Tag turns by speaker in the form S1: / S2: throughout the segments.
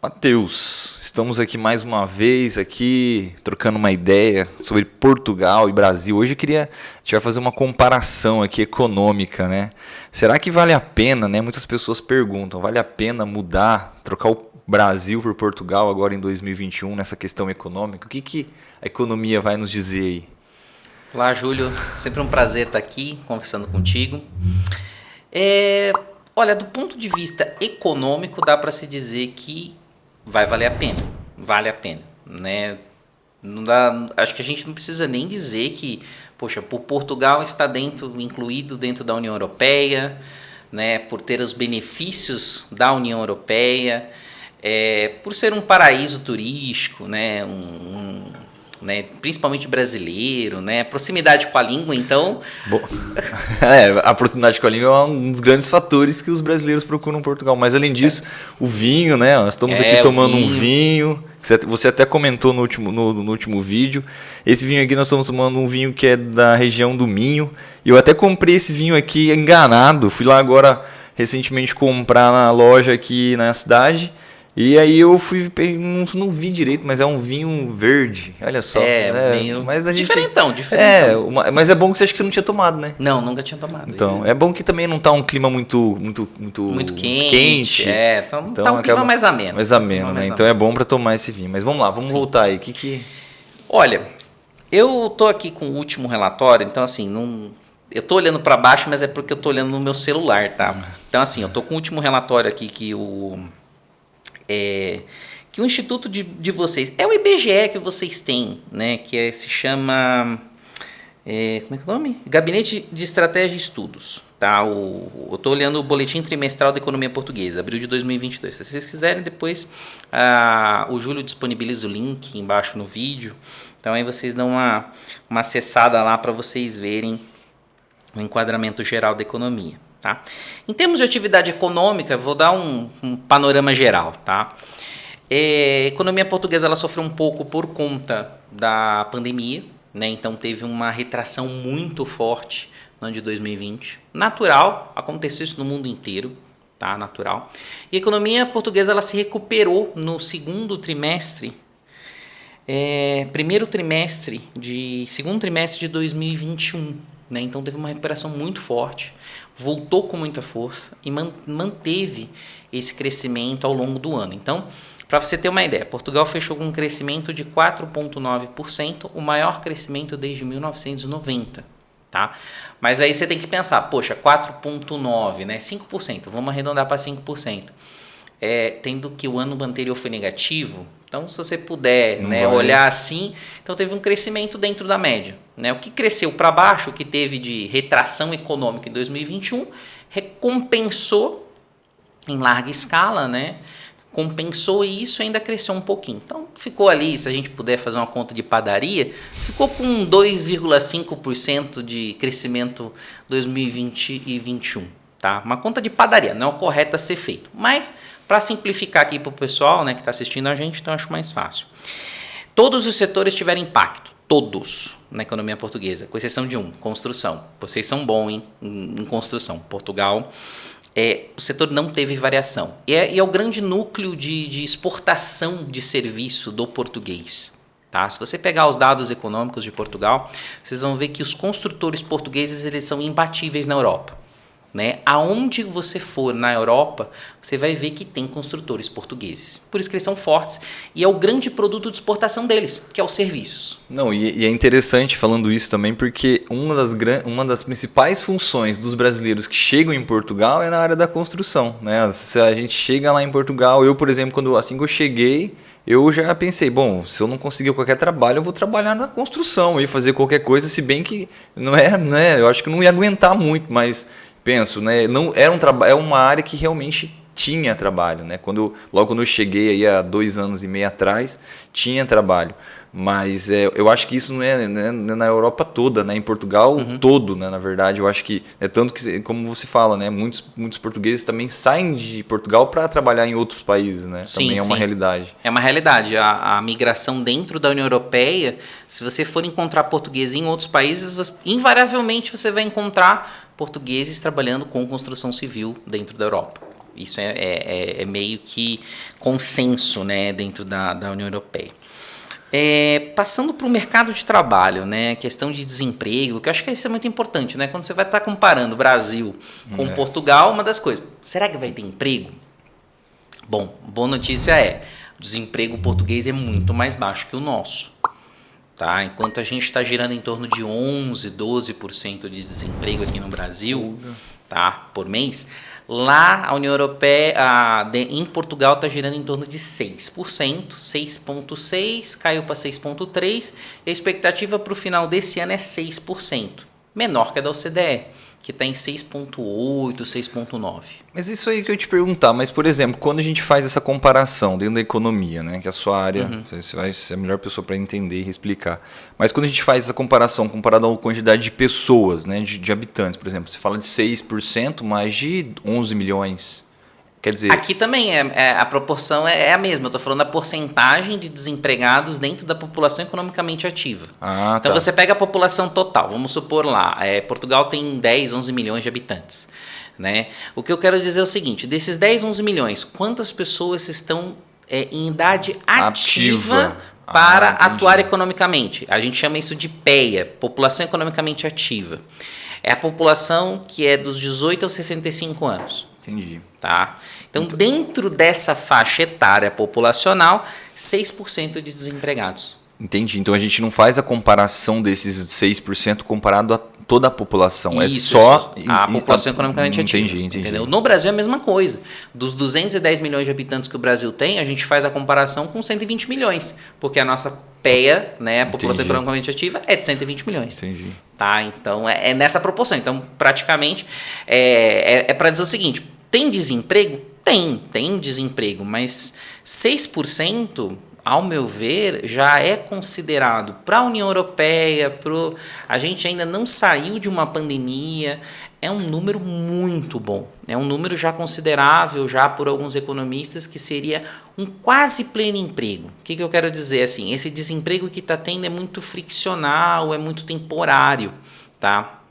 S1: Matheus, estamos aqui mais uma vez trocando uma ideia sobre Portugal e Brasil. Hoje a gente vai fazer uma comparação aqui econômica, né? Será que vale a pena, né? Muitas pessoas perguntam, vale a pena mudar, trocar o Brasil por Portugal agora em 2021 nessa questão econômica? O que a economia vai nos dizer aí?
S2: Olá, Júlio. Sempre um prazer estar aqui conversando contigo. Olha, do ponto de vista econômico, dá para se dizer que vai valer a pena. Vale a pena, né? Não dá, acho que a gente não precisa nem dizer que, poxa, por Portugal está incluído dentro da União Europeia, né? Por ter os benefícios da União Europeia, por ser um paraíso turístico, né? Né, principalmente brasileiro, né, proximidade com a língua, então...
S1: A proximidade com a língua é um dos grandes fatores que os brasileiros procuram em Portugal, mas além disso, o vinho, né, nós estamos aqui tomando um vinho, você até comentou no último vídeo, esse vinho aqui nós estamos tomando um vinho que é da região do Minho, e eu até comprei esse vinho aqui enganado, fui lá agora recentemente comprar na loja aqui na cidade. E aí eu não vi direito, mas é um vinho verde, olha só.
S2: Meio
S1: mas a gente,
S2: diferentão.
S1: Mas é bom que você acha que você não tinha tomado, né?
S2: Não, nunca tinha tomado.
S1: Então, isso. É bom que também não tá um clima muito quente.
S2: Então tá um clima mais ameno.
S1: Mais ameno, né? Então é bom para tomar esse vinho. Mas vamos lá, vamos voltar aí.
S2: Olha, eu tô aqui com o último relatório, então assim, eu tô olhando para baixo, mas é porque eu tô olhando no meu celular, tá? Então assim, eu tô com o último relatório aqui que o instituto de vocês, é o IBGE que vocês têm, né, que se chama, como é que é o nome? Gabinete de Estratégia e Estudos, tá? Eu estou olhando o Boletim Trimestral da Economia Portuguesa, abril de 2022. Se vocês quiserem, depois o Júlio disponibiliza o link embaixo no vídeo, então aí vocês dão uma acessada lá para vocês verem o enquadramento geral da economia. Tá? Em termos de atividade econômica, vou dar um panorama geral. Tá? A economia portuguesa ela sofreu um pouco por conta da pandemia, né? Então teve uma retração muito forte no ano de 2020. Natural, aconteceu isso no mundo inteiro, tá? Natural. E a economia portuguesa ela se recuperou no segundo trimestre, segundo trimestre de 2021. Né? Então teve uma recuperação muito forte, voltou com muita força e manteve esse crescimento ao longo do ano. Então, para você ter uma ideia, Portugal fechou com um crescimento de 4,9%, o maior crescimento desde 1990. Tá? Mas aí você tem que pensar, poxa, 4,9%, né? 5%, vamos arredondar para 5%. Tendo que o ano anterior foi negativo, então se você puder, né, olhar assim, então teve um crescimento dentro da média. Né? O que cresceu para baixo, o que teve de retração econômica em 2021, recompensou em larga escala, né? Compensou isso e ainda cresceu um pouquinho. Então ficou ali, se a gente puder fazer uma conta de padaria, ficou com 2,5% de crescimento 2020 e 2021. Tá? Uma conta de padaria, não é o correto a ser feito. Mas, para simplificar aqui para o pessoal, né, que está assistindo a gente, então eu acho mais fácil. Todos os setores tiveram impacto, todos, na economia portuguesa, com exceção de um, construção. Vocês são bons em construção. Portugal, o setor não teve variação. E é o grande núcleo de exportação de serviço do português. Tá? Se você pegar os dados econômicos de Portugal, vocês vão ver que os construtores portugueses eles são imbatíveis na Europa. Né? Aonde você for na Europa, você vai ver que tem construtores portugueses. Por isso que eles são fortes e é o grande produto de exportação deles, que é os serviços.
S1: Não, e é interessante falando isso também, porque uma das principais funções dos brasileiros que chegam em Portugal é na área da construção. Né? Se a gente chega lá em Portugal, eu, por exemplo, assim que eu cheguei, eu já pensei, bom, se eu não conseguir qualquer trabalho, eu vou trabalhar na construção e fazer qualquer coisa, se bem que não é, eu acho que não ia aguentar muito, mas penso, né? Não é uma área que realmente tinha trabalho, né? Logo quando eu cheguei aí há 2 anos e meio atrás, tinha trabalho. Mas eu acho que isso não é, né, na Europa toda, né? Em Portugal todo, né? Na verdade, eu acho que é tanto que, como você fala, né? Muitos portugueses também saem de Portugal para trabalhar em outros países, né?
S2: Sim,
S1: também é uma realidade.
S2: É uma realidade. A migração dentro da União Europeia, se você for encontrar portugueses em outros países, invariavelmente você vai encontrar portugueses trabalhando com construção civil dentro da Europa. Isso é meio que consenso, né, dentro da União Europeia. Passando para o mercado de trabalho, né, questão de desemprego, que eu acho que isso é muito importante, né, quando você vai estar comparando o Brasil com Portugal, uma das coisas, será que vai ter emprego? Bom, boa notícia o desemprego português é muito mais baixo que o nosso. Tá? Enquanto a gente está girando em torno de 11, 12% de desemprego aqui no Brasil, tá, por mês, lá a União Europeia, em Portugal está girando em torno de 6%, 6,6%, caiu para 6,3%, e a expectativa para o final desse ano é 6%, menor que a da OCDE, que está em 6,8%, 6,9%.
S1: Mas isso aí que eu ia te perguntar, mas por exemplo, quando a gente faz essa comparação dentro da economia, né, que é a sua área, você vai ser a melhor pessoa para entender e explicar, mas quando a gente faz essa comparação, comparado à quantidade de pessoas, né, de habitantes, por exemplo, você fala de 6%, mais de 11 milhões. Quer dizer...
S2: Aqui também a proporção é a mesma. Eu estou falando da porcentagem de desempregados dentro da população economicamente ativa. Então você pega a população total. Vamos supor lá, Portugal tem 10, 11 milhões de habitantes. Né? O que eu quero dizer é o seguinte, desses 10, 11 milhões, quantas pessoas estão em idade ativa para atuar economicamente? A gente chama isso de PEA, população economicamente ativa. É a população que é dos 18 aos 65 anos.
S1: Entendi.
S2: Tá? Então, dentro dessa faixa etária populacional, 6% de desempregados.
S1: Entendi. Então, a gente não faz a comparação desses 6% comparado a toda a população.
S2: Isso,
S1: é só
S2: a população economicamente ativa.
S1: Entendi.
S2: Entendeu? No Brasil é a mesma coisa. Dos 210 milhões de habitantes que o Brasil tem, a gente faz a comparação com 120 milhões. Porque a nossa PEA, né, a população economicamente ativa, é de 120 milhões.
S1: Entendi.
S2: Tá? Então, é nessa proporção. Então, praticamente, para dizer o seguinte, tem desemprego? Tem desemprego, mas 6%, ao meu ver, já é considerado para a União Europeia, a gente ainda não saiu de uma pandemia, é um número muito bom. É um número já considerável, já por alguns economistas, que seria um quase pleno emprego. O que eu quero dizer? Assim, esse desemprego que está tendo é muito friccional, é muito temporário, tá?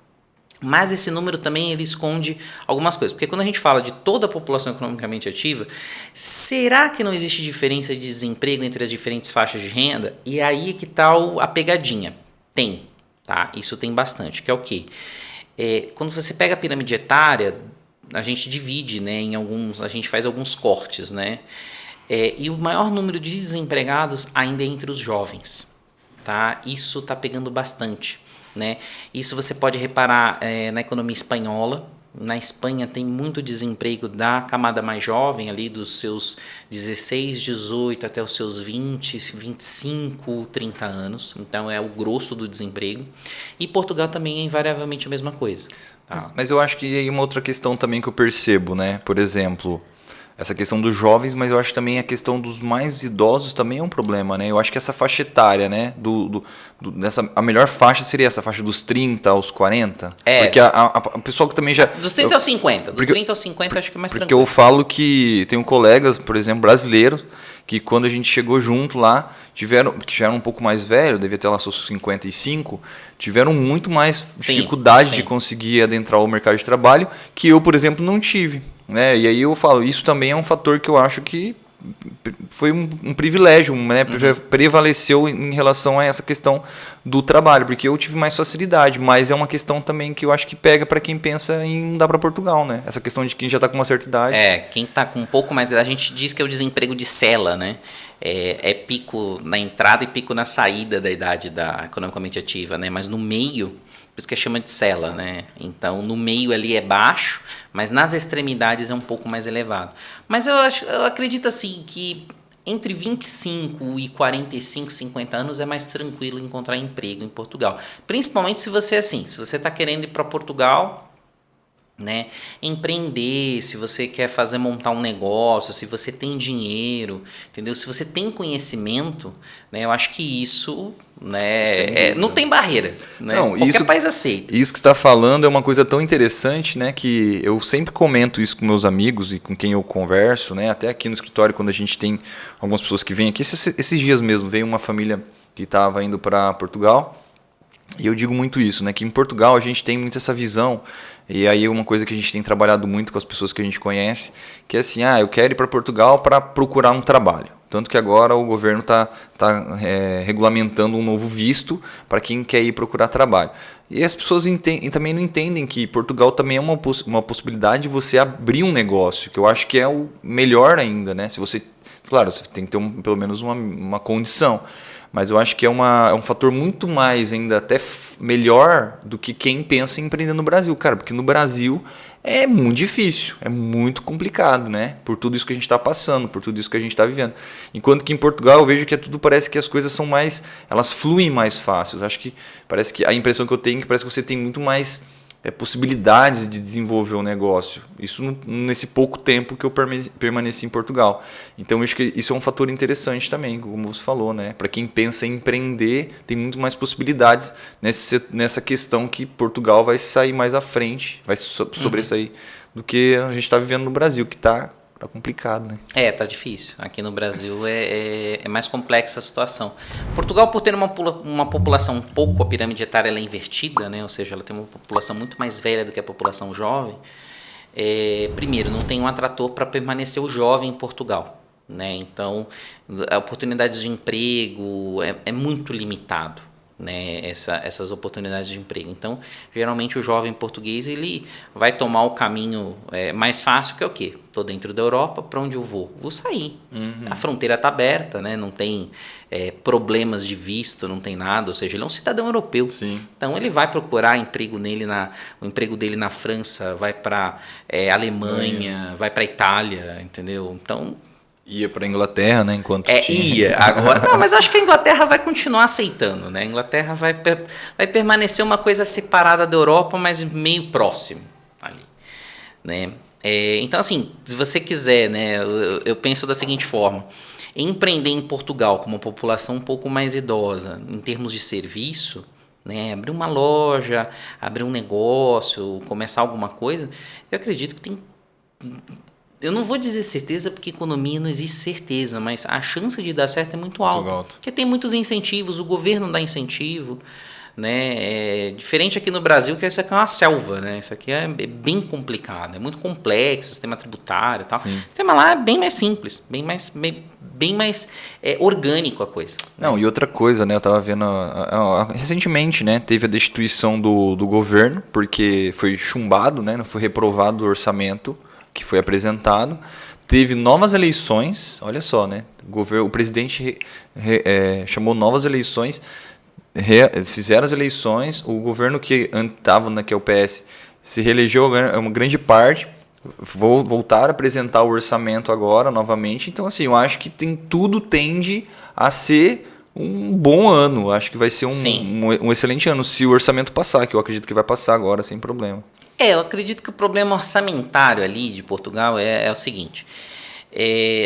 S2: Mas esse número também ele esconde algumas coisas. Porque quando a gente fala de toda a população economicamente ativa, será que não existe diferença de desemprego entre as diferentes faixas de renda? E aí que está a pegadinha. Tem, tá? Isso tem bastante. Que é o quê? Quando você pega a pirâmide etária, a gente divide, né, a gente faz alguns cortes, né? E o maior número de desempregados ainda é entre os jovens. Tá? Isso está pegando bastante. Né? Isso você pode reparar na economia espanhola. Na Espanha tem muito desemprego da camada mais jovem, ali dos seus 16, 18 até os seus 20, 25, 30 anos. Então é o grosso do desemprego. E Portugal também é invariavelmente a mesma coisa. Tá?
S1: Mas eu acho que aí uma outra questão também que eu percebo, né? Por exemplo, essa questão dos jovens, mas eu acho que também a questão dos mais idosos também é um problema, né? Eu acho que essa faixa etária, né? A melhor faixa seria essa faixa dos 30 aos 40. Porque a pessoa que também já...
S2: Dos 30 aos 50. Dos 30 aos 50 acho que é mais tranquilo.
S1: Porque eu falo que tenho colegas, por exemplo, brasileiros, que quando a gente chegou junto lá, que já eram um pouco mais velhos, devia ter lá seus 55, tiveram muito mais dificuldade de conseguir adentrar o mercado de trabalho, que eu, por exemplo, não tive. Né? E aí eu falo, isso também é um fator que eu acho que foi um privilégio, né? Prevaleceu em relação a essa questão do trabalho, porque eu tive mais facilidade, mas é uma questão também que eu acho que pega para quem pensa em mudar para Portugal, né? Essa questão de quem já está com uma certa idade.
S2: Quem está com um pouco mais, a gente diz que é o desemprego de cela, né? É pico na entrada e pico na saída da idade da economicamente ativa, né? Mas no meio, por isso que chama de cela, né? Então, no meio ali é baixo, mas nas extremidades é um pouco mais elevado. Mas eu acredito assim que entre 25 e 45, 50 anos é mais tranquilo encontrar emprego em Portugal. Principalmente se você está querendo ir para Portugal, né, empreender, se você quer montar um negócio, se você tem dinheiro, entendeu? Se você tem conhecimento, né, eu acho que isso, né, não tem barreira, né?
S1: Não,
S2: qualquer país aceita.
S1: Isso que você está falando é uma coisa tão interessante, né, que eu sempre comento isso com meus amigos e com quem eu converso, né, até aqui no escritório quando a gente tem algumas pessoas que vêm aqui, esses dias mesmo veio uma família que estava indo para Portugal. E eu digo muito isso, né? Que em Portugal a gente tem muito essa visão, e aí é uma coisa que a gente tem trabalhado muito com as pessoas que a gente conhece, que é assim, eu quero ir para Portugal para procurar um trabalho. Tanto que agora o governo está regulamentando um novo visto para quem quer ir procurar trabalho. E as pessoas também não entendem que Portugal também é uma possibilidade de você abrir um negócio, que eu acho que é o melhor ainda, né? Se você, claro, você tem que ter pelo menos uma condição. Mas eu acho que é um fator muito mais, ainda até melhor do que quem pensa em empreender no Brasil, cara. Porque no Brasil é muito difícil, é muito complicado, né? Por tudo isso que a gente está passando, por tudo isso que a gente está vivendo. Enquanto que em Portugal eu vejo que parece que as coisas são mais, elas fluem mais fácil. Eu acho que parece que a impressão que eu tenho é que parece que você tem muito mais possibilidades de desenvolver um negócio. Isso nesse pouco tempo que eu permaneci em Portugal. Então, eu acho que isso é um fator interessante também, como você falou, né? Para quem pensa em empreender, tem muito mais possibilidades nessa questão que Portugal vai sair mais à frente, vai sobressair do que a gente está vivendo no Brasil, que está complicado, né?
S2: Tá difícil. Aqui no Brasil é mais complexa a situação. Portugal, por ter uma população um pouco, a pirâmide etária ela é invertida, né? Ou seja, ela tem uma população muito mais velha do que a população jovem. Primeiro, não tem um atrator para permanecer o jovem em Portugal, né? Então, a oportunidades de emprego é muito limitado, né, essas oportunidades de emprego. Então, geralmente o jovem português ele vai tomar o caminho mais fácil, que é o quê? Estou dentro da Europa, para onde eu vou? Vou sair. A fronteira está aberta, né? Não tem problemas de visto, não tem nada, ou seja, ele é um cidadão europeu.
S1: Sim.
S2: Então, ele vai procurar o emprego dele na França, vai para Alemanha, vai para Itália, entendeu? Então,
S1: ia para a Inglaterra, né? Enquanto
S2: ia agora. Não, mas acho que a Inglaterra vai continuar aceitando, né? A Inglaterra vai permanecer uma coisa separada da Europa, mas meio próximo ali, né? Então, assim, se você quiser, né? Eu penso da seguinte forma: empreender em Portugal com uma população um pouco mais idosa, em termos de serviço, né? Abrir uma loja, abrir um negócio, começar alguma coisa, eu acredito que tem. Eu não vou dizer certeza, porque economia não existe certeza, mas a chance de dar certo é muito alta. Porque tem muitos incentivos, o governo dá incentivo, né? Diferente aqui no Brasil, que isso aqui é uma selva, né? Isso aqui é bem complicado, é muito complexo, sistema tributário e tal. Sim. O sistema lá é bem mais simples, bem mais orgânico a coisa.
S1: Não, e outra coisa, né? Eu tava vendo recentemente, né? Teve a destituição do governo, porque foi chumbado, né? Não foi reprovado o orçamento que foi apresentado, teve novas eleições, olha só, né? O presidente chamou novas eleições, fizeram as eleições, o governo que estava, que é o PS, se reelegeu uma grande parte, voltaram a apresentar o orçamento agora, novamente. Então, assim, eu acho que tudo tende a ser um bom ano, acho que vai ser um excelente ano, se o orçamento passar, que eu acredito que vai passar agora, sem problema.
S2: Eu acredito que o problema orçamentário ali de Portugal é o seguinte.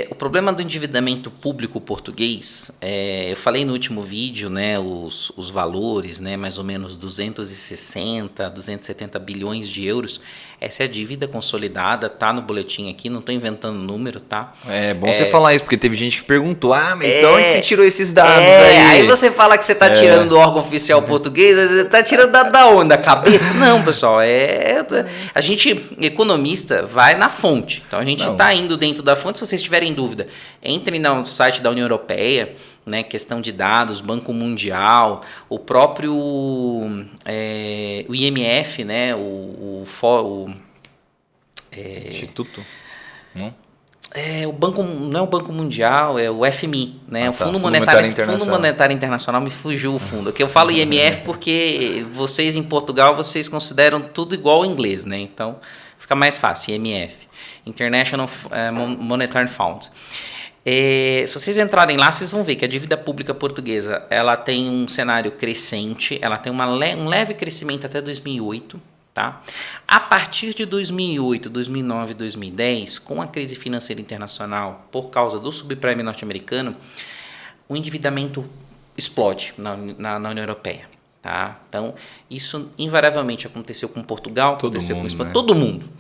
S2: O problema do endividamento público português, eu falei no último vídeo, né, os valores, né, mais ou menos 260, 270 bilhões de euros. Essa é a dívida consolidada, tá no boletim aqui, não estou inventando número, tá?
S1: É bom você falar isso, porque teve gente que perguntou, mas de onde você tirou esses dados aí?
S2: Aí você fala que você está tirando do órgão oficial português, você está tirando da onde? Da cabeça? Não, pessoal, a gente, economista, vai na fonte. Então a gente está indo dentro da fonte. Se vocês tiverem dúvida, entrem no site da União Europeia, né, questão de dados, Banco Mundial, o próprio o IMF, né,
S1: Instituto? Não?
S2: O banco, não é o Banco Mundial, é o FMI, né? O Fundo Monetário Internacional, me fugiu o fundo. Que eu falo IMF porque vocês em Portugal vocês consideram tudo igual ao inglês, né? Então fica mais fácil, IMF, International Monetary Fund. Se vocês entrarem lá, vocês vão ver que a dívida pública portuguesa ela tem um cenário crescente, ela tem um leve crescimento até 2008. Tá? A partir de 2008, 2009, 2010, com a crise financeira internacional, por causa do subprime norte-americano, o endividamento explode na União Europeia. Tá? Então, isso invariavelmente aconteceu com Portugal, aconteceu com Espanha.
S1: Né?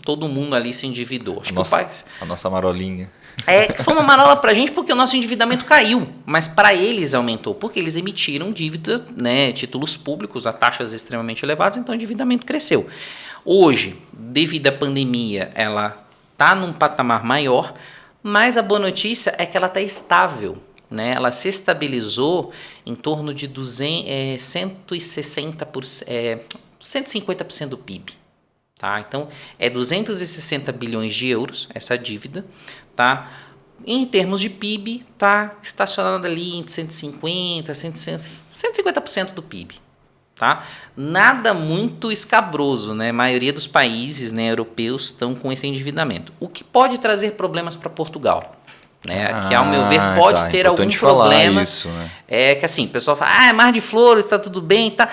S2: Todo mundo ali se endividou. Acho
S1: a nossa marolinha.
S2: Que foi uma marola pra gente porque o nosso endividamento caiu, mas para eles aumentou, porque eles emitiram dívida, né, títulos públicos a taxas extremamente elevadas, então o endividamento cresceu. Hoje, devido à pandemia, ela está num patamar maior, mas a boa notícia é que ela está estável. Né? Ela se estabilizou em torno de 150% do PIB. Tá? Então, é 260 bilhões de euros essa dívida. Tá? Em termos de PIB, está estacionada ali entre 150% do PIB. Tá? Nada muito escabroso, né? A maioria dos países, né, europeus estão com esse endividamento. O que pode trazer problemas para Portugal? Né? Que, ao meu ver, pode ter algum problema.
S1: Isso, né?
S2: É que assim, o pessoal fala, é Mar de Flores, está tudo bem, tá?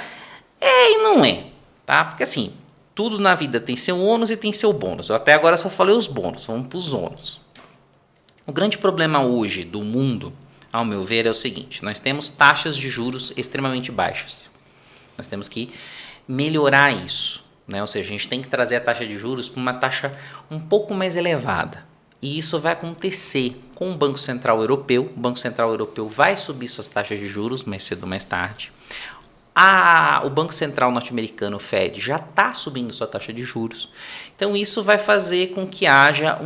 S2: E não é, tá? Porque assim, tudo na vida tem seu ônus e tem seu bônus. Eu até agora só falei os bônus, vamos para os ônus. O grande problema hoje do mundo, ao meu ver, é o seguinte: nós temos taxas de juros extremamente baixas. Nós temos que melhorar isso, né? Ou seja, a gente tem que trazer a taxa de juros para uma taxa um pouco mais elevada. E isso vai acontecer com o Banco Central Europeu. O Banco Central Europeu vai subir suas taxas de juros mais cedo ou mais tarde. O Banco Central norte-americano, o Fed, já está subindo sua taxa de juros. Então isso vai fazer com que haja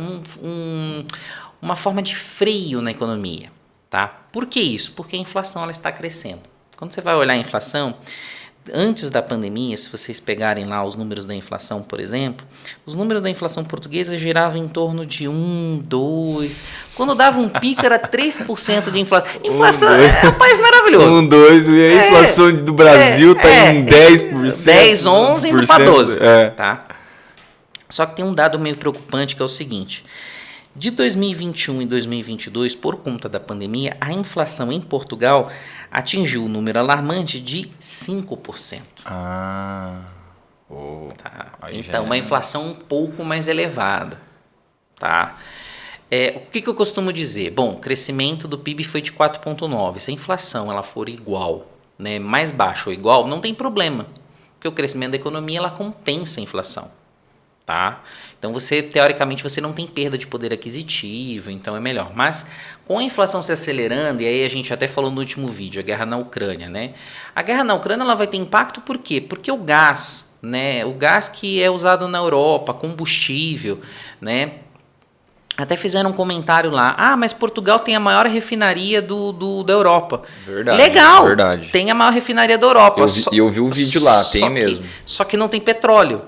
S2: uma forma de freio na economia. Tá? Por que isso? Porque a inflação ela está crescendo. Quando você vai olhar a inflação, antes da pandemia, se vocês pegarem lá os números da inflação, por exemplo, os números da inflação portuguesa giravam em torno de 1, 2. Quando dava um pico era 3% de inflação. Inflação é um país maravilhoso.
S1: 1, 2, e a inflação do Brasil está em 10%.
S2: 10, 11 indo para 12. Tá? Só que tem um dado meio preocupante que é o seguinte: de 2021 e 2022, por conta da pandemia, a inflação em Portugal atingiu um número alarmante de 5%.
S1: Tá?
S2: Então, uma inflação um pouco mais elevada. Tá? O que eu costumo dizer? Bom, o crescimento do PIB foi de 4,9%. Se a inflação ela for igual, né, mais baixo ou igual, não tem problema. Porque o crescimento da economia ela compensa a inflação. Tá? Então, teoricamente, você não tem perda de poder aquisitivo, então é melhor. Mas, com a inflação se acelerando, e aí a gente até falou no último vídeo, a guerra na Ucrânia, né? A guerra na Ucrânia ela vai ter impacto por quê? Porque o gás, né? O gás que é usado na Europa, combustível, né? Até fizeram um comentário lá, mas Portugal tem a maior refinaria da Europa.
S1: Verdade.
S2: Legal,
S1: verdade.
S2: Tem a maior refinaria da Europa.
S1: Eu vi o vídeo lá, tem mesmo.
S2: Só que não tem petróleo.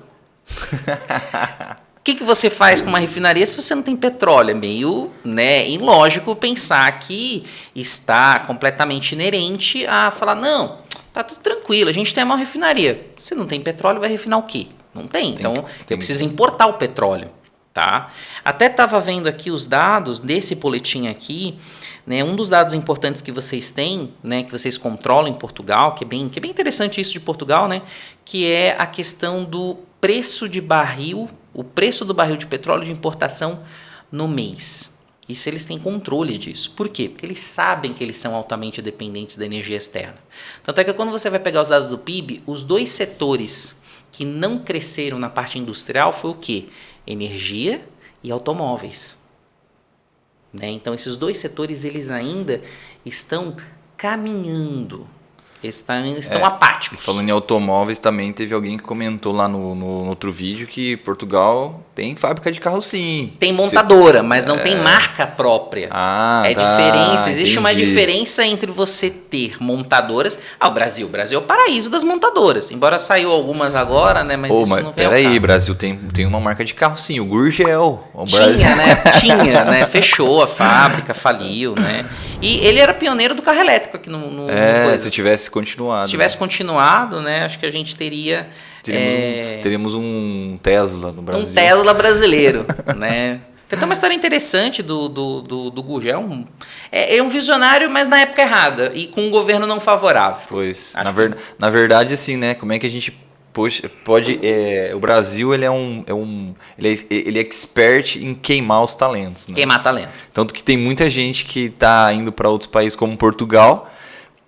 S2: O que você faz com uma refinaria se você não tem petróleo? É meio, né, ilógico pensar que está completamente inerente a falar, não, tá tudo tranquilo, a gente tem a maior refinaria. Se não tem petróleo, vai refinar o quê? Não tem. Então, eu preciso importar o petróleo. Tá? Até estava vendo aqui os dados desse boletim aqui, né? Um dos dados importantes que vocês têm, né, que vocês controlam em Portugal, que é bem interessante isso de Portugal, né, que é a questão do preço de barril, o preço do barril de petróleo de importação no mês. Isso eles têm controle disso. Por quê? Porque eles sabem que eles são altamente dependentes da energia externa. Tanto é que quando você vai pegar os dados do PIB, os dois setores que não cresceram na parte industrial foi o quê? Energia e automóveis. Né? Então, esses dois setores eles ainda estão caminhando, estão apáticos.
S1: E falando em automóveis, também teve alguém que comentou lá no outro vídeo que Portugal tem fábrica de carro sim.
S2: Tem montadora, mas não tem marca própria. Diferença. Existe uma diferença entre você ter montadoras. O Brasil é o paraíso das montadoras. Embora saiu algumas agora, né? Mas isso não vem ao caso.
S1: Peraí, Brasil tem uma marca de carro sim, o Gurgel.
S2: Tinha, né? Fechou a fábrica, faliu, né? E ele era pioneiro do carro elétrico aqui no
S1: se tivesse continuado.
S2: Se tivesse continuado, né? Acho que a gente
S1: teríamos um Tesla no Brasil.
S2: Um Tesla brasileiro, né? Tem até uma história interessante do Gurgel. Ele é um visionário, mas na época errada e com um governo não favorável.
S1: Pois. Na verdade, assim, né? Como é que a gente pode... o Brasil, ele é expert em queimar os talentos. Né?
S2: Queimar talento.
S1: Tanto que tem muita gente que está indo para outros países como Portugal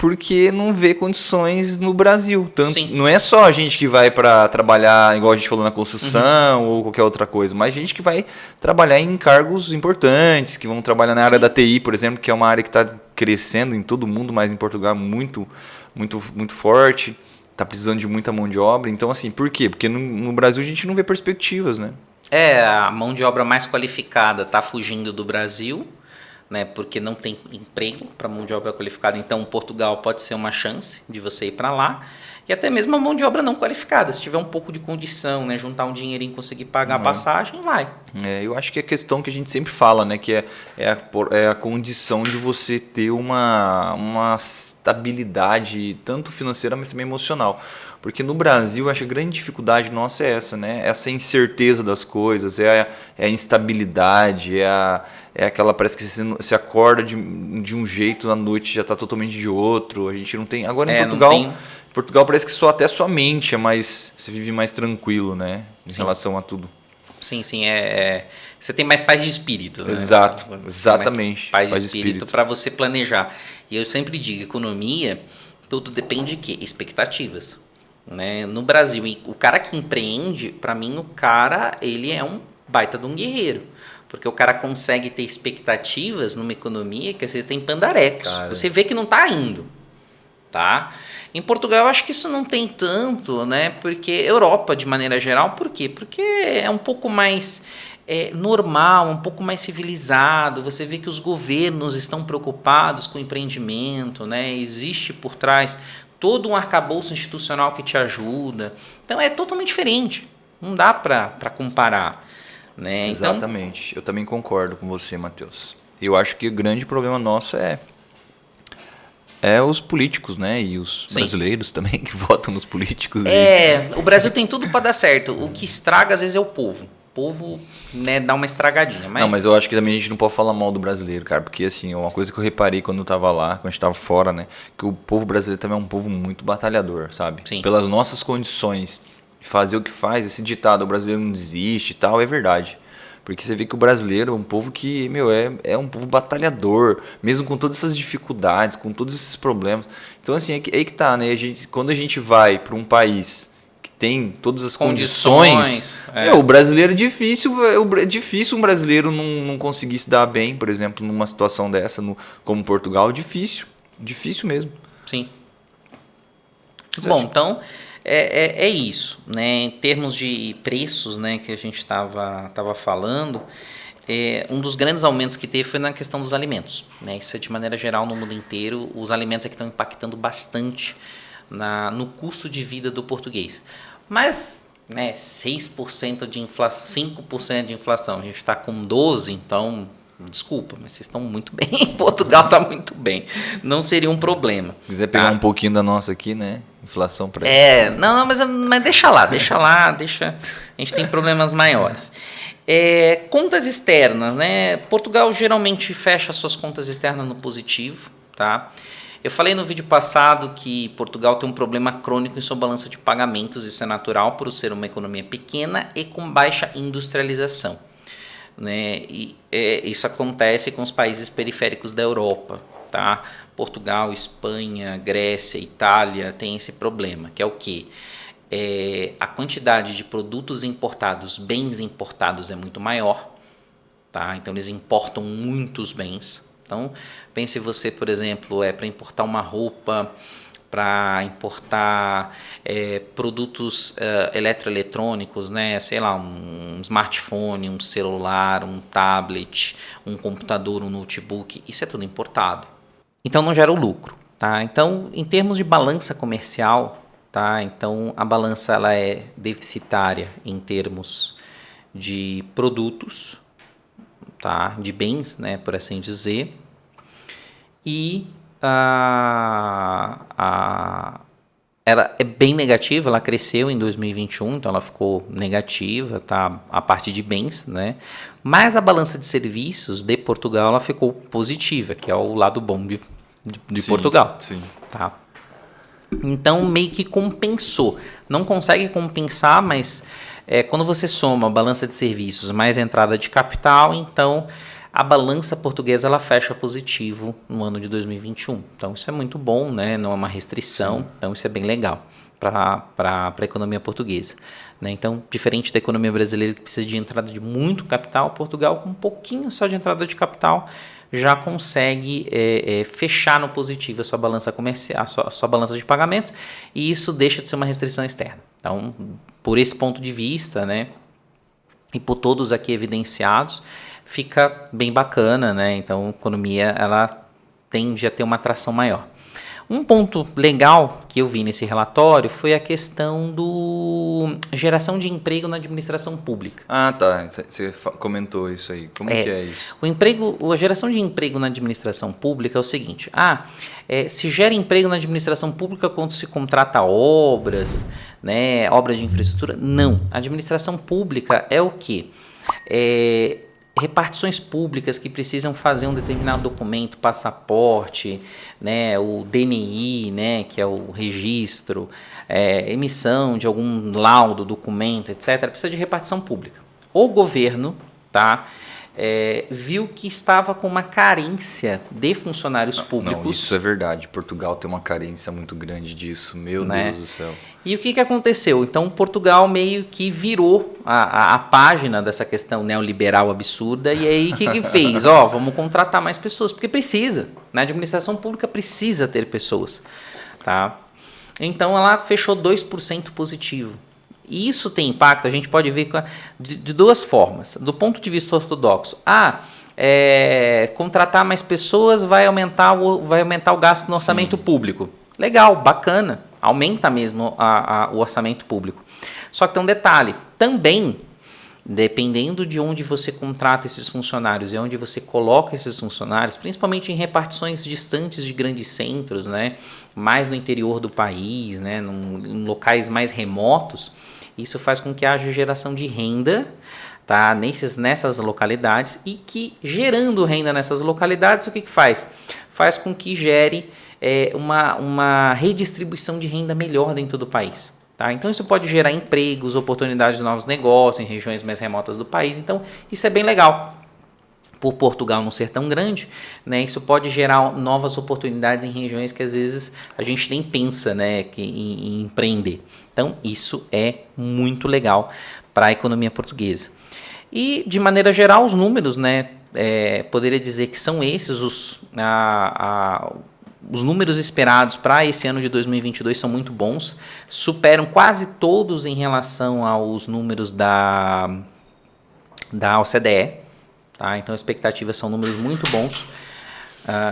S1: porque não vê condições no Brasil. Tanto,
S2: Sim.
S1: não é só a gente que vai para trabalhar, igual a gente falou, na construção ou qualquer outra coisa, mas gente que vai trabalhar em cargos importantes, que vão trabalhar na área da TI, por exemplo, que é uma área que está crescendo em todo mundo, mas em Portugal muito, muito, muito forte. Está precisando de muita mão de obra. Então, assim, por quê? Porque no Brasil a gente não vê perspectivas, né?
S2: A mão de obra mais qualificada está fugindo do Brasil, né, porque não tem emprego para mão de obra qualificada. Então, Portugal pode ser uma chance de você ir para lá. E até mesmo a mão de obra não qualificada. Se tiver um pouco de condição, né, juntar um dinheirinho e conseguir pagar a passagem, vai.
S1: Eu acho que é a questão que a gente sempre fala, né? Que é a condição de você ter uma estabilidade, tanto financeira, mas também emocional. Porque no Brasil, eu acho que a grande dificuldade nossa é essa, né? Essa incerteza das coisas, é a instabilidade, é aquela, parece que você acorda de um jeito, na noite já está totalmente de outro. A gente não tem... Agora em Portugal parece que só até sua mente você vive mais tranquilo, né? Em relação a tudo.
S2: Sim, você tem mais paz de espírito.
S1: Exato,
S2: né?
S1: Exatamente.
S2: Paz de espírito para você planejar. E eu sempre digo, economia, tudo depende de quê? Expectativas. Né? No Brasil, o cara que empreende, para mim, ele é um baita de um guerreiro. Porque o cara consegue ter expectativas numa economia que às vezes tem pandarecos. Você vê que não está indo. Tá? Em Portugal, eu acho que isso não tem tanto, né? Porque Europa, de maneira geral, por quê? Porque é um pouco mais normal, um pouco mais civilizado. Você vê que os governos estão preocupados com o empreendimento, né? Existe por trás todo um arcabouço institucional que te ajuda. Então, é totalmente diferente. Não dá para comparar. Né?
S1: Exatamente. Então, eu também concordo com você, Matheus. Eu acho que o grande problema nosso é os políticos, né? E os brasileiros também que votam nos políticos.
S2: O Brasil tem tudo para dar certo. O que estraga, às vezes, é o povo. O povo, né, dá uma estragadinha.
S1: Mas eu acho que também a gente não pode falar mal do brasileiro, cara. Porque, assim, uma coisa que eu reparei quando eu tava lá, quando a gente tava fora, né? Que o povo brasileiro também é um povo muito batalhador, sabe?
S2: Sim.
S1: Pelas nossas condições de fazer o que faz, esse ditado, o brasileiro não desiste e tal, é verdade. Porque você vê que o brasileiro é um povo que, é um povo batalhador, mesmo com todas essas dificuldades, com todos esses problemas. Então, assim, é aí que tá, né? Quando a gente vai para um país que tem todas as condições o brasileiro é difícil um brasileiro não conseguir se dar bem, por exemplo, numa situação dessa, como Portugal, difícil mesmo.
S2: Sim. Bom, então... É isso, né? Em termos de preços, né, que a gente estava falando, um dos grandes aumentos que teve foi na questão dos alimentos. Né? Isso é de maneira geral no mundo inteiro, os alimentos é que estão impactando bastante no custo de vida do português. Mas, né, 6% de inflação, 5% de inflação, a gente está com 12%, então... Desculpa, mas vocês estão muito bem. Portugal está muito bem. Não seria um problema.
S1: Se quiser pegar um pouquinho da nossa aqui, né? Inflação para
S2: não, mas deixa lá. A gente tem problemas maiores. Contas externas, né? Portugal geralmente fecha suas contas externas no positivo, tá? Eu falei no vídeo passado que Portugal tem um problema crônico em sua balança de pagamentos. Isso é natural por ser uma economia pequena e com baixa industrialização. Né? E isso acontece com os países periféricos da Europa, tá? Portugal, Espanha, Grécia, Itália tem esse problema, que é o quê? A quantidade de produtos importados, bens importados é muito maior, tá? Então eles importam muitos bens. Então pense você, por exemplo, para importar uma roupa, para importar produtos eletroeletrônicos, né? Sei lá, um smartphone, um celular, um tablet, um computador, um notebook, isso é tudo importado. Então não gera o lucro, tá? Então, em termos de balança comercial, tá? Então a balança ela é deficitária em termos de produtos, tá? De bens, né? Por assim dizer, e ela é bem negativa, ela cresceu em 2021, então ela ficou negativa, tá? A parte de bens, né? Mas a balança de serviços de Portugal ela ficou positiva, que é o lado bom de Portugal.
S1: Sim.
S2: Tá? Então meio que compensou. Não consegue compensar, mas quando você soma a balança de serviços mais entrada de capital, então a balança portuguesa ela fecha positivo no ano de 2021. Então isso é muito bom, né? Não é uma restrição, sim. Então isso é bem legal para a economia portuguesa. Né? Então, diferente da economia brasileira que precisa de entrada de muito capital, Portugal com um pouquinho só de entrada de capital já consegue fechar no positivo a sua balança comercial, a sua balança de pagamentos, e isso deixa de ser uma restrição externa. Então, por esse ponto de vista, né, e por todos aqui evidenciados, fica bem bacana, né? Então, a economia ela tende a ter uma atração maior. Um ponto legal que eu vi nesse relatório foi a questão do geração de emprego na administração pública.
S1: Ah, tá. Você comentou isso aí. Como que é isso?
S2: A geração de emprego na administração pública é o seguinte. Se gera emprego na administração pública quando se contrata obras, né, obras de infraestrutura? Não. A administração pública é o quê? Repartições públicas que precisam fazer um determinado documento, passaporte, né, o DNI, né, que é o registro, emissão de algum laudo, documento, etc., precisa de repartição pública. O governo, tá, viu que estava com uma carência de funcionários públicos.
S1: Não, isso é verdade. Portugal tem uma carência muito grande disso. Meu Deus do céu.
S2: E o que aconteceu? Então, Portugal meio que virou a página dessa questão neoliberal absurda. E aí, o que fez? Vamos contratar mais pessoas, porque precisa. Né? A administração pública precisa ter pessoas. Tá? Então, ela fechou 2% positivo. E isso tem impacto, a gente pode ver de duas formas. Do ponto de vista ortodoxo, contratar mais pessoas vai aumentar o gasto no orçamento público. Legal, bacana, aumenta mesmo o orçamento público. Só que tem um detalhe, também, dependendo de onde você contrata esses funcionários e onde você coloca esses funcionários, principalmente em repartições distantes de grandes centros, né, mais no interior do país, né, em locais mais remotos, isso faz com que haja geração de renda, tá, nessas localidades, e que gerando renda nessas localidades, o que faz? Faz com que gere uma redistribuição de renda melhor dentro do país. Tá? Então isso pode gerar empregos, oportunidades de novos negócios em regiões mais remotas do país. Então isso é bem legal. Por Portugal não ser tão grande, né, isso pode gerar novas oportunidades em regiões que às vezes a gente nem pensa, né, em empreender. Então isso é muito legal para a economia portuguesa. E de maneira geral os números, né, poderia dizer que são esses os números esperados para esse ano de 2022 são muito bons, superam quase todos em relação aos números da OCDE. Tá? Então, as expectativas são números muito bons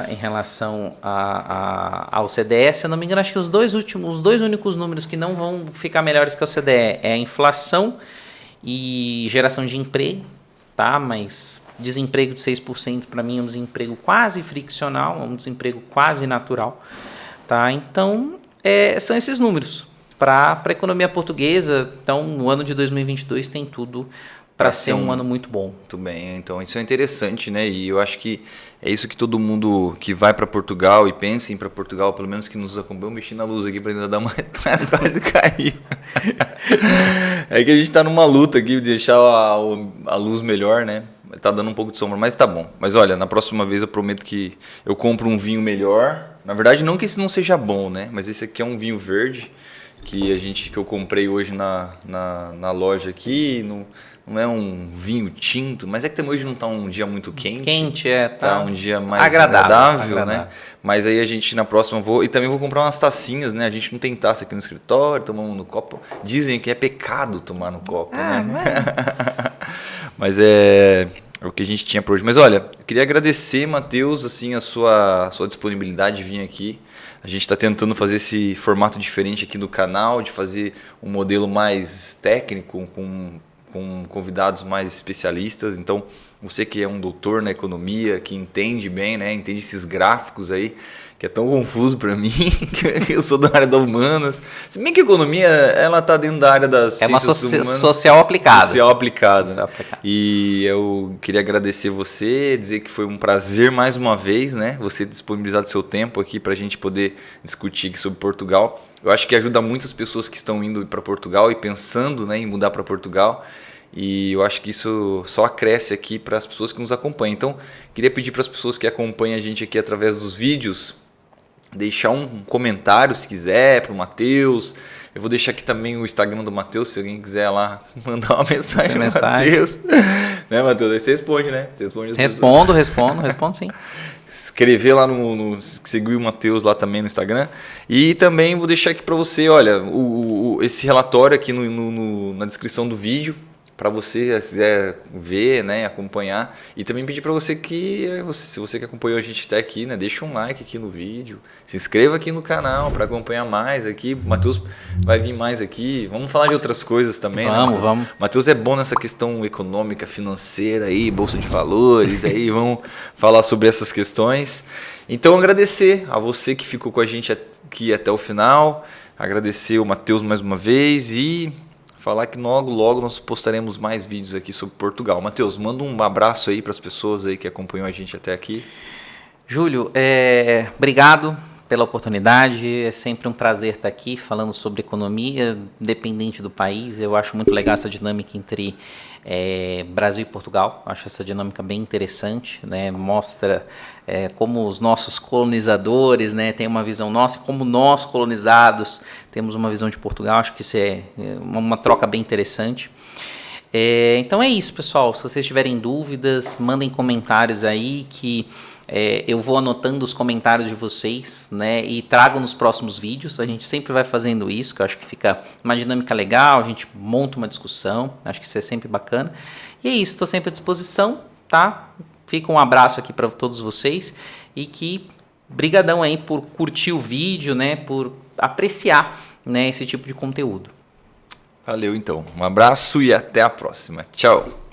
S2: em relação ao OCDE. Se eu não me engano, acho que os dois únicos números que não vão ficar melhores que a OCDE é a inflação e geração de emprego, tá? Mas desemprego de 6% para mim é um desemprego quase friccional, é um desemprego quase natural. Tá? Então, são esses números para a economia portuguesa. Então, no ano de 2022 tem tudo para ser um ano muito bom.
S1: Muito bem, então isso é interessante, né? E eu acho que é isso que todo mundo que vai para Portugal e pensa em ir para Portugal, pelo menos que nos acompanha, eu mexi na luz aqui para ainda dar uma quase caiu. É que a gente tá numa luta aqui de deixar a luz melhor, né? Tá dando um pouco de sombra, mas tá bom. Mas olha, na próxima vez eu prometo que eu compro um vinho melhor. Na verdade, não que esse não seja bom, né? Mas esse aqui é um vinho verde que eu comprei hoje na loja aqui. Não é um vinho tinto, mas é que também hoje não tá um dia muito quente. Tá um dia mais agradável, né? Mas aí a gente na próxima e também vou comprar umas tacinhas, né? A gente não tem taça aqui no escritório, tomamos no copo. Dizem que é pecado tomar no copo, né? Mas é o que a gente tinha por hoje. Mas olha, eu queria agradecer, Matheus, assim, a sua disponibilidade de vir aqui. A gente está tentando fazer esse formato diferente aqui do canal, de fazer um modelo mais técnico, com convidados mais especialistas. Então, você que é um doutor na economia, que entende bem, né? Entende esses gráficos aí, que é tão confuso para mim, que eu sou da área da humanas. Se bem que a economia, ela está dentro da área das ciências humanas.
S2: Social aplicada.
S1: Social aplicada. E eu queria agradecer você, dizer que foi um prazer mais uma vez, né? Você disponibilizar seu tempo aqui para a gente poder discutir aqui sobre Portugal. Eu acho que ajuda muitas pessoas que estão indo para Portugal e pensando, né, em mudar para Portugal. E eu acho que isso só acresce aqui para as pessoas que nos acompanham. Então, queria pedir para as pessoas que acompanham a gente aqui através dos vídeos, deixar um comentário se quiser para o Matheus. Eu vou deixar aqui também o Instagram do Matheus, se alguém quiser lá mandar uma mensagem pro Matheus. Né, Matheus? Aí você responde, né? Você responde
S2: Respondo sim.
S1: Escrever lá seguir o Matheus lá também no Instagram. E também vou deixar aqui para você, olha, esse relatório aqui na descrição do vídeo, para você, se quiser ver, né, acompanhar. E também pedir para você que, se você que acompanhou a gente até aqui, né, deixa um like aqui no vídeo, se inscreva aqui no canal para acompanhar mais aqui. O Matheus vai vir mais aqui. Vamos falar de outras coisas também,
S2: vamos,
S1: né?
S2: Vamos.
S1: Matheus é bom nessa questão econômica, financeira, aí, bolsa de valores, aí vamos falar sobre essas questões. Então, agradecer a você que ficou com a gente aqui até o final, agradecer o Matheus mais uma vez e falar que logo nós postaremos mais vídeos aqui sobre Portugal. Matheus, manda um abraço aí para as pessoas aí que acompanham a gente até aqui.
S2: Júlio, obrigado pela oportunidade. É sempre um prazer estar aqui falando sobre economia, independente do país. Eu acho muito legal essa dinâmica entre Brasil e Portugal. Acho essa dinâmica bem interessante, né? Mostra como os nossos colonizadores, né, têm uma visão nossa, como nós colonizados temos uma visão de Portugal. Acho que isso é uma troca bem interessante. Então é isso, pessoal. Se vocês tiverem dúvidas, mandem comentários aí que eu vou anotando os comentários de vocês, né, e trago nos próximos vídeos. A gente sempre vai fazendo isso, que eu acho que fica uma dinâmica legal, a gente monta uma discussão, acho que isso é sempre bacana. E é isso, estou sempre à disposição, tá? Fica um abraço aqui para todos vocês e que brigadão aí por curtir o vídeo, né, por apreciar, né, esse tipo de conteúdo.
S1: Valeu então, um abraço e até a próxima. Tchau!